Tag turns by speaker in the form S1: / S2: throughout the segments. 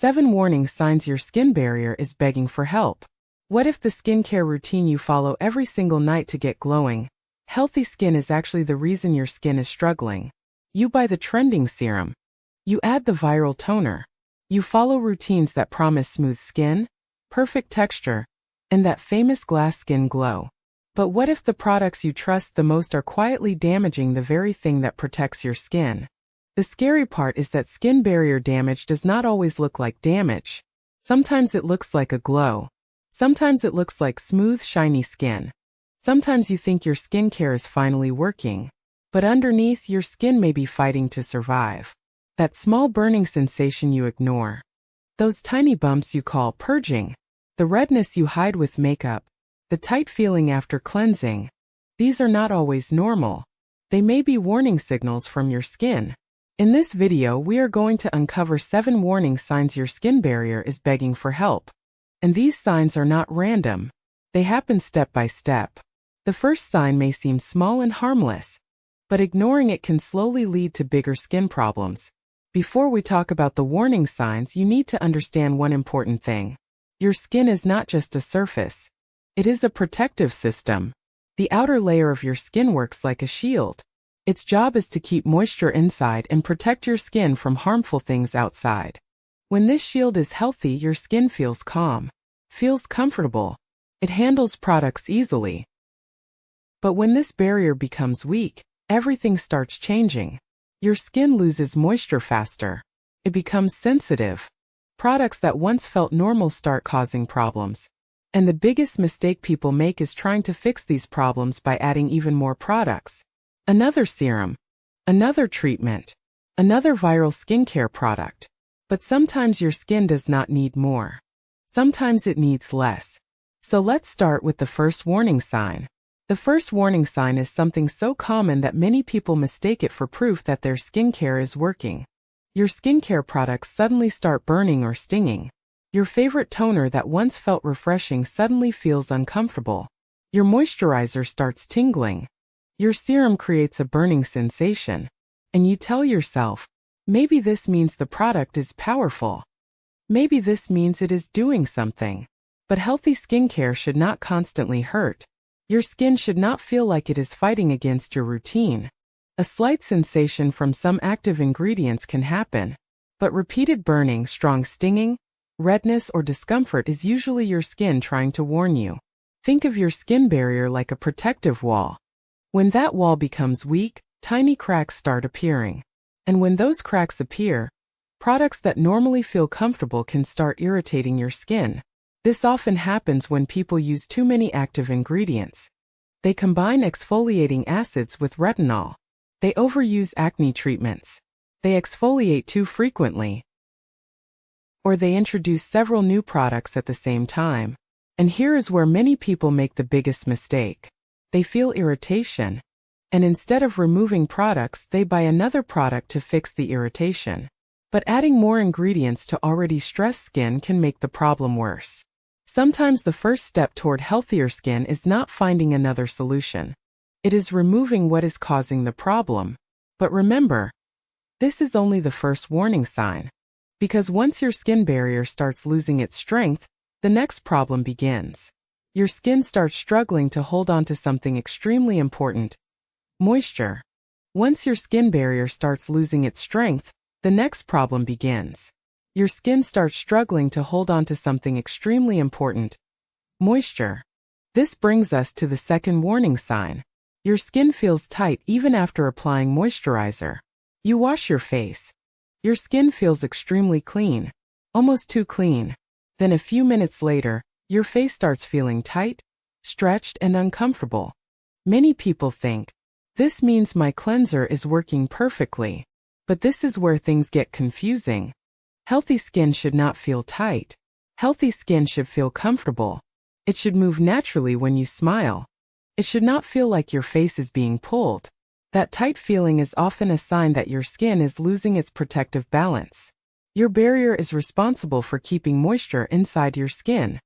S1: 7 warning signs your skin barrier is begging for help. What if the skincare routine you follow every single night to get glowing, healthy skin is actually the reason your skin is struggling? You buy the trending serum. You add the viral toner. You follow routines that promise smooth skin, perfect texture, and that famous glass skin glow. But what if the products you trust the most are quietly damaging the very thing that protects your skin? The scary part is that skin barrier damage does not always look like damage. Sometimes it looks like a glow. Sometimes it looks like smooth, shiny skin. Sometimes you think your skincare is finally working, but underneath your skin may be fighting to survive. That small burning sensation you ignore. Those tiny bumps you call purging. The redness you hide with makeup. The tight feeling after cleansing. These are not always normal. They may be warning signals from your skin. In this video, we are going to uncover 7 warning signs your skin barrier is begging for help. And these signs are not random. They happen step by step. The first sign may seem small and harmless, but ignoring it can slowly lead to bigger skin problems. Before we talk about the warning signs, you need to understand one important thing. Your skin is not just a surface. It is a protective system. The outer layer of your skin works like a shield. Its job is to keep moisture inside and protect your skin from harmful things outside. When this shield is healthy, your skin feels calm, feels comfortable. It handles products easily. But when this barrier becomes weak, everything starts changing. Your skin loses moisture faster. It becomes sensitive. Products that once felt normal start causing problems. And the biggest mistake people make is trying to fix these problems by adding even more products. Another serum, another treatment, another viral skincare product. But sometimes your skin does not need more. Sometimes it needs less. So let's start with the first warning sign. The first warning sign is something so common that many people mistake it for proof that their skincare is working. Your skincare products suddenly start burning or stinging. Your favorite toner that once felt refreshing suddenly feels uncomfortable. Your moisturizer starts tingling. Your serum creates a burning sensation. And you tell yourself, maybe this means the product is powerful. Maybe this means it is doing something. But healthy skincare should not constantly hurt. Your skin should not feel like it is fighting against your routine. A slight sensation from some active ingredients can happen. But repeated burning, strong stinging, redness or discomfort is usually your skin trying to warn you. Think of your skin barrier like a protective wall. When that wall becomes weak, tiny cracks start appearing. And when those cracks appear, products that normally feel comfortable can start irritating your skin. This often happens when people use too many active ingredients. They combine exfoliating acids with retinol. They overuse acne treatments. They exfoliate too frequently. Or they introduce several new products at the same time. And here is where many people make the biggest mistake. They feel irritation. And instead of removing products, they buy another product to fix the irritation. But adding more ingredients to already stressed skin can make the problem worse. Sometimes the first step toward healthier skin is not finding another solution. It is removing what is causing the problem. But remember, this is only the first warning sign. Because once your skin barrier starts losing its strength, the next problem begins. Your skin starts struggling to hold on to something extremely important: moisture. Once your skin barrier starts losing its strength, the next problem begins. Your skin starts struggling to hold on to something extremely important: moisture. This brings us to the second warning sign. Your skin feels tight even after applying moisturizer. You wash your face. Your skin feels extremely clean, almost too clean. Then a few minutes later, your face starts feeling tight, stretched, and uncomfortable. Many people think, this means my cleanser is working perfectly. But this is where things get confusing. Healthy skin should not feel tight. Healthy skin should feel comfortable. It should move naturally when you smile. It should not feel like your face is being pulled. That tight feeling is often a sign that your skin is losing its protective balance. Your barrier is responsible for keeping moisture inside your skin.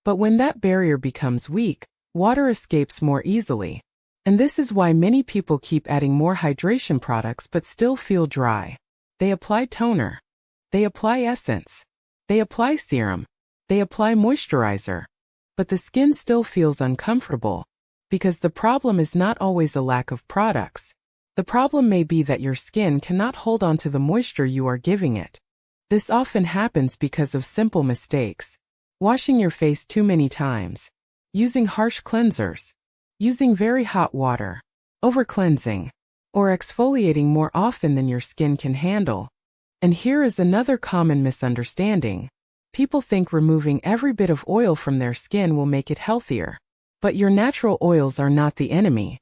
S1: But when that barrier becomes weak, water escapes more easily. And this is why many people keep adding more hydration products but still feel dry. They apply toner. They apply essence. They apply serum. They apply moisturizer. But the skin still feels uncomfortable. Because the problem is not always a lack of products. The problem may be that your skin cannot hold on to the moisture you are giving it. This often happens because of simple mistakes. Washing your face too many times. Using harsh cleansers. Using very hot water. Over-cleansing. Or exfoliating more often than your skin can handle. And here is another common misunderstanding. People think removing every bit of oil from their skin will make it healthier. But your natural oils are not the enemy.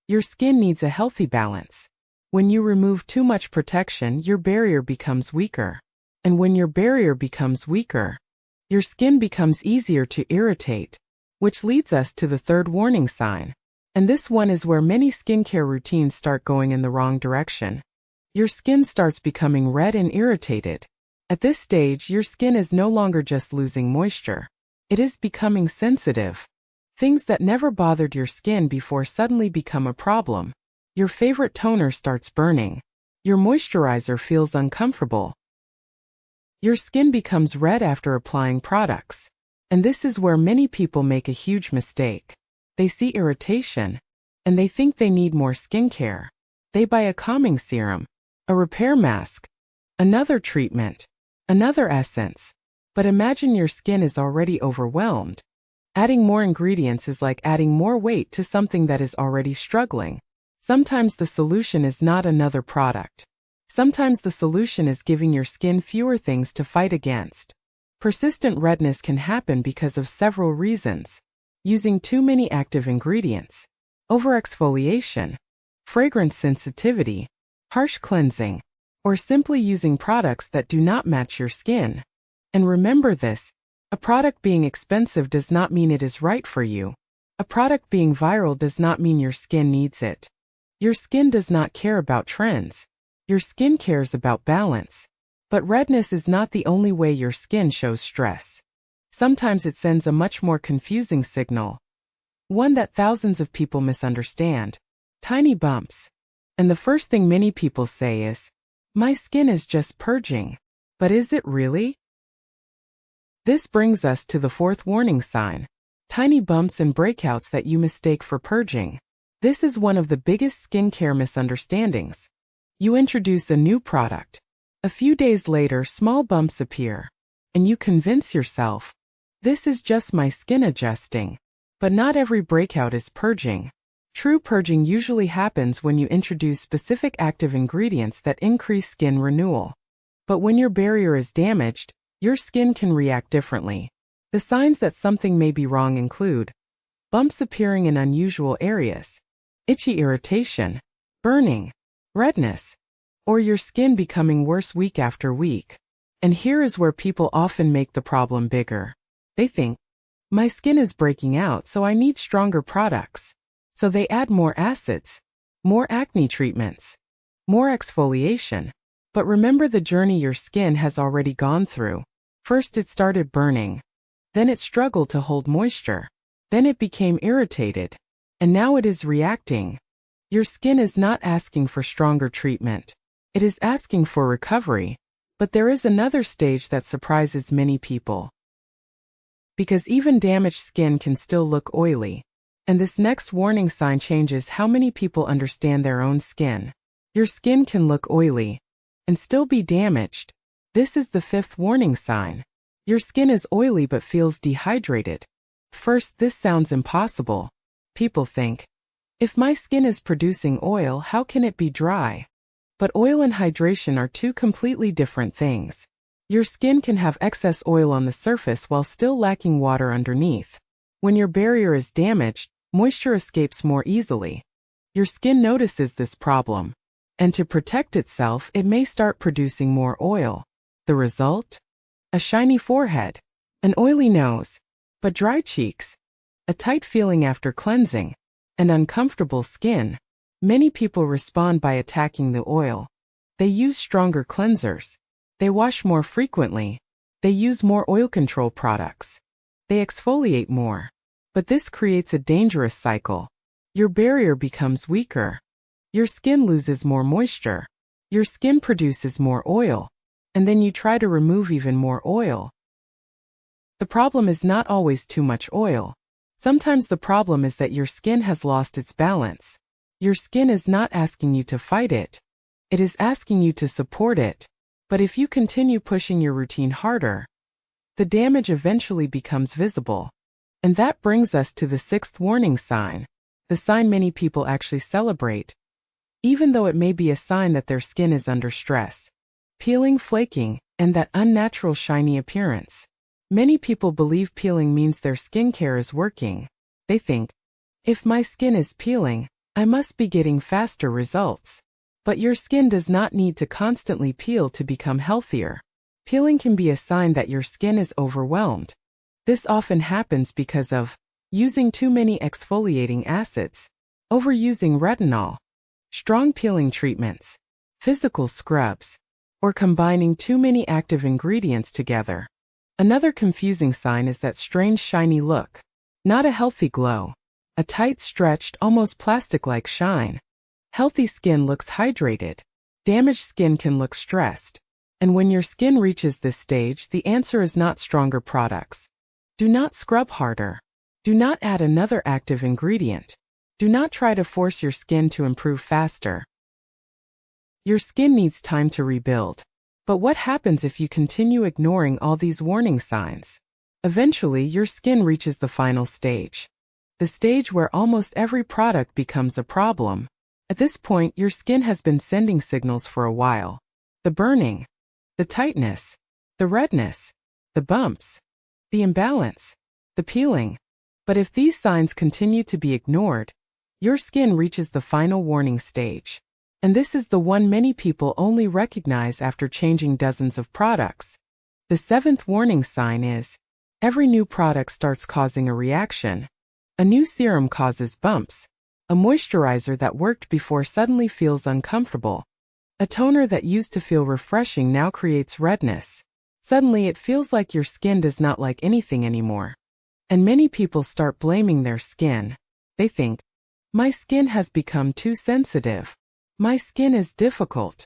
S1: Your skin needs a healthy balance. When you remove too much protection, your barrier becomes weaker. And when your barrier becomes weaker, your skin becomes easier to irritate, which leads us to the third warning sign. And this one is where many skincare routines start going in the wrong direction. Your skin starts becoming red and irritated. At this stage, your skin is no longer just losing moisture. It is becoming sensitive. Things that never bothered your skin before suddenly become a problem. Your favorite toner starts burning. Your moisturizer feels uncomfortable. Your skin becomes red after applying products. And this is where many people make a huge mistake. They see irritation, and they think they need more skincare. They buy a calming serum, a repair mask, another treatment, another essence. But imagine your skin is already overwhelmed. Adding more ingredients is like adding more weight to something that is already struggling. Sometimes the solution is not another product. Sometimes the solution is giving your skin fewer things to fight against. Persistent redness can happen because of several reasons. Using too many active ingredients, overexfoliation, fragrance sensitivity, harsh cleansing, or simply using products that do not match your skin. And remember this. A product being expensive does not mean it is right for you. A product being viral does not mean your skin needs it. Your skin does not care about trends. Your skin cares about balance. But redness is not the only way your skin shows stress. Sometimes it sends a much more confusing signal. One that thousands of people misunderstand. Tiny bumps. And the first thing many people say is, "My skin is just purging." But is it really? This brings us to the fourth warning sign. Tiny bumps and breakouts that you mistake for purging. This is one of the biggest skincare misunderstandings. You introduce a new product. A few days later, small bumps appear. And you convince yourself, this is just my skin adjusting. But not every breakout is purging. True purging usually happens when you introduce specific active ingredients that increase skin renewal. But when your barrier is damaged, your skin can react differently. The signs that something may be wrong include bumps appearing in unusual areas, itchy irritation, burning, redness, or your skin becoming worse week after week. And here is where people often make the problem bigger. They think, my skin is breaking out, so I need stronger products. So they add more acids, more acne treatments, more exfoliation. But remember the journey your skin has already gone through. First it started burning. Then it struggled to hold moisture. Then it became irritated. And now it is reacting. Your skin is not asking for stronger treatment. It is asking for recovery. But there is another stage that surprises many people. Because even damaged skin can still look oily. And this next warning sign changes how many people understand their own skin. Your skin can look oily and still be damaged. This is the fifth warning sign. Your skin is oily but feels dehydrated. First, this sounds impossible. People think, if my skin is producing oil, how can it be dry? But oil and hydration are two completely different things. Your skin can have excess oil on the surface while still lacking water underneath. When your barrier is damaged, moisture escapes more easily. Your skin notices this problem. And to protect itself, it may start producing more oil. The result? A shiny forehead, an oily nose, but dry cheeks, a tight feeling after cleansing, and uncomfortable skin. Many people respond by attacking the oil. They use stronger cleansers. They wash more frequently. They use more oil control products. They exfoliate more. But this creates a dangerous cycle. Your barrier becomes weaker. Your skin loses more moisture. Your skin produces more oil. and then you try to remove even more oil. The problem is not always too much oil. Sometimes the problem is that your skin has lost its balance. Your skin is not asking you to fight it. It is asking you to support it. But if you continue pushing your routine harder, the damage eventually becomes visible. And that brings us to the sixth warning sign, the sign many people actually celebrate, even though it may be a sign that their skin is under stress. Peeling, flaking, and that unnatural shiny appearance. Many people believe peeling means their skincare is working. They think, if my skin is peeling, I must be getting faster results. But your skin does not need to constantly peel to become healthier. Peeling can be a sign that your skin is overwhelmed. This often happens because of using too many exfoliating acids, overusing retinol, strong peeling treatments, physical scrubs, or combining too many active ingredients together. Another confusing sign is that strange shiny look. Not a healthy glow. A tight, stretched, almost plastic-like shine. Healthy skin looks hydrated. Damaged skin can look stressed. And when your skin reaches this stage, the answer is not stronger products. Do not scrub harder. Do not add another active ingredient. Do not try to force your skin to improve faster. Your skin needs time to rebuild. But what happens if you continue ignoring all these warning signs? Eventually, your skin reaches the final stage. The stage where almost every product becomes a problem. At this point, your skin has been sending signals for a while. The burning, the tightness, the redness, the bumps, the imbalance, the peeling. But if these signs continue to be ignored, your skin reaches the final warning stage. And this is the one many people only recognize after changing dozens of products. The seventh warning sign is, every new product starts causing a reaction. A new serum causes bumps. A moisturizer that worked before suddenly feels uncomfortable. A toner that used to feel refreshing now creates redness. Suddenly it feels like your skin does not like anything anymore. And many people start blaming their skin. They think, my skin has become too sensitive. My skin is difficult.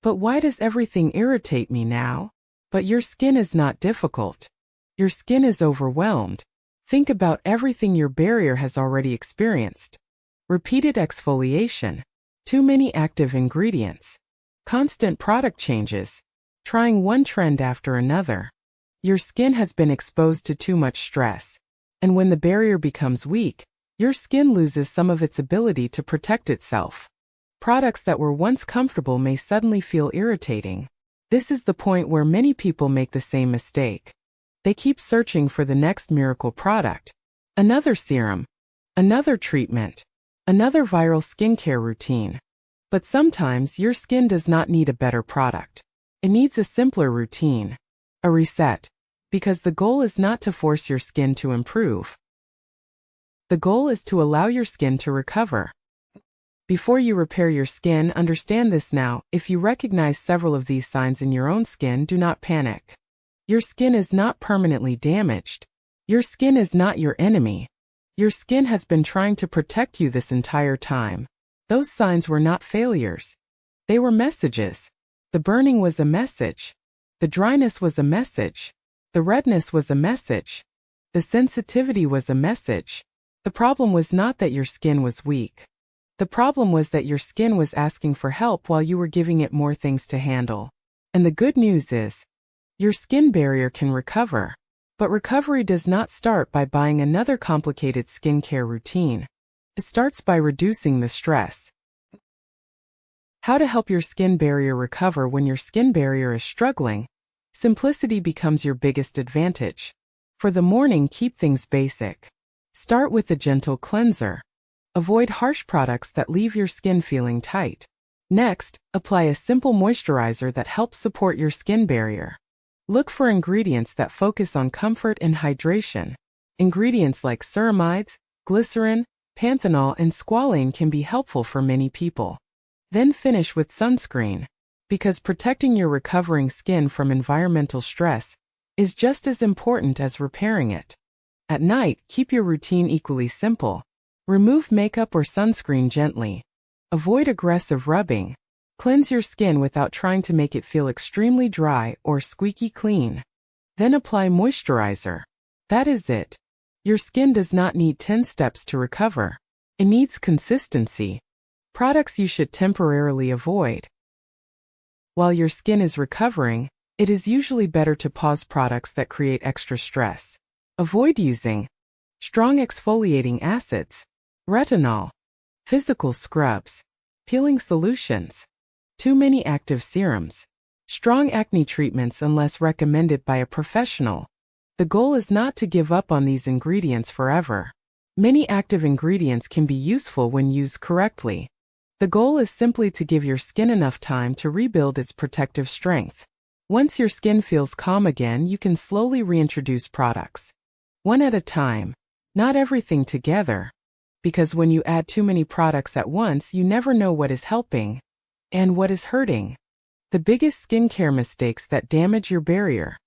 S1: But why does everything irritate me now? But your skin is not difficult. Your skin is overwhelmed. Think about everything your barrier has already experienced. Repeated exfoliation, too many active ingredients, constant product changes, trying one trend after another. Your skin has been exposed to too much stress. And when the barrier becomes weak, your skin loses some of its ability to protect itself. Products that were once comfortable may suddenly feel irritating. This is the point where many people make the same mistake. They keep searching for the next miracle product. Another serum. Another treatment. Another viral skincare routine. But sometimes your skin does not need a better product. It needs a simpler routine. A reset. Because the goal is not to force your skin to improve. The goal is to allow your skin to recover. Before you repair your skin, understand this now. If you recognize several of these signs in your own skin, do not panic. Your skin is not permanently damaged. Your skin is not your enemy. Your skin has been trying to protect you this entire time. Those signs were not failures. They were messages. The burning was a message. The dryness was a message. The redness was a message. The sensitivity was a message. The problem was not that your skin was weak. The problem was that your skin was asking for help while you were giving it more things to handle. And the good news is, your skin barrier can recover. But recovery does not start by buying another complicated skincare routine. It starts by reducing the stress. How to help your skin barrier recover when your skin barrier is struggling? Simplicity becomes your biggest advantage. For the morning, keep things basic. Start with a gentle cleanser. Avoid harsh products that leave your skin feeling tight. Next, apply a simple moisturizer that helps support your skin barrier. Look for ingredients that focus on comfort and hydration. Ingredients like ceramides, glycerin, panthenol, and squalane can be helpful for many people. Then finish with sunscreen, because protecting your recovering skin from environmental stress is just as important as repairing it. At night, keep your routine equally simple. Remove makeup or sunscreen gently. Avoid aggressive rubbing. Cleanse your skin without trying to make it feel extremely dry or squeaky clean. Then apply moisturizer. That is it. Your skin does not need 10 steps to recover. It needs consistency. Products you should temporarily avoid. While your skin is recovering, it is usually better to pause products that create extra stress. Avoid using strong exfoliating acids, retinol, physical scrubs, peeling solutions, too many active serums, strong acne treatments unless recommended by a professional. The goal is not to give up on these ingredients forever. Many active ingredients can be useful when used correctly. The goal is simply to give your skin enough time to rebuild its protective strength. Once your skin feels calm again, you can slowly reintroduce products. One at a time, not everything together. Because when you add too many products at once, you never know what is helping and what is hurting. The biggest skincare mistakes that damage your barrier.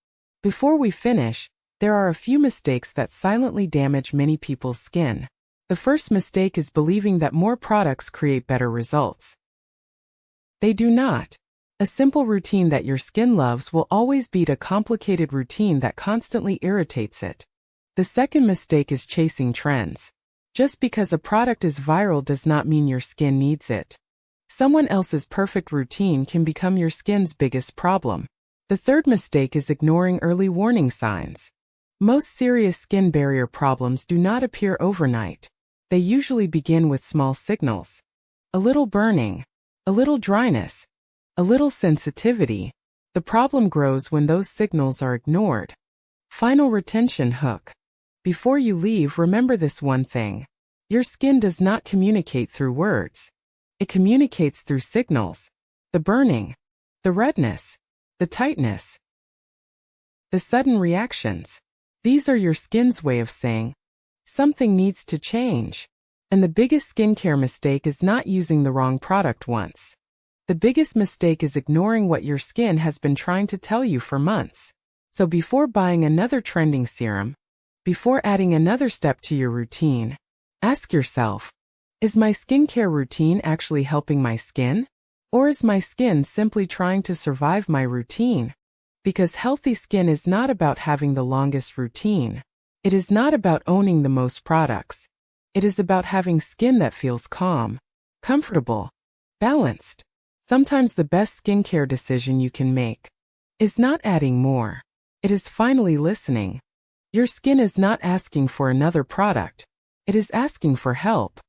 S1: Before we finish, there are a few mistakes that silently damage many people's skin. The first mistake is believing that more products create better results. They do not. A simple routine that your skin loves will always beat a complicated routine that constantly irritates it. The second mistake is chasing trends. Just because a product is viral does not mean your skin needs it. Someone else's perfect routine can become your skin's biggest problem. The third mistake is ignoring early warning signs. Most serious skin barrier problems do not appear overnight. They usually begin with small signals. A little burning, a little dryness, a little sensitivity. The problem grows when those signals are ignored. Final retention hook. Before you leave, remember this one thing. Your skin does not communicate through words. It communicates through signals. The burning, the redness, the tightness, the sudden reactions. These are your skin's way of saying, something needs to change. And the biggest skincare mistake is not using the wrong product once. The biggest mistake is ignoring what your skin has been trying to tell you for months. So before buying another trending serum, before adding another step to your routine, ask yourself, is my skincare routine actually helping my skin? Or is my skin simply trying to survive my routine? Because healthy skin is not about having the longest routine. It is not about owning the most products. It is about having skin that feels calm, comfortable, balanced. Sometimes the best skincare decision you can make is not adding more. It is finally listening. Your skin is not asking for another product. It is asking for help.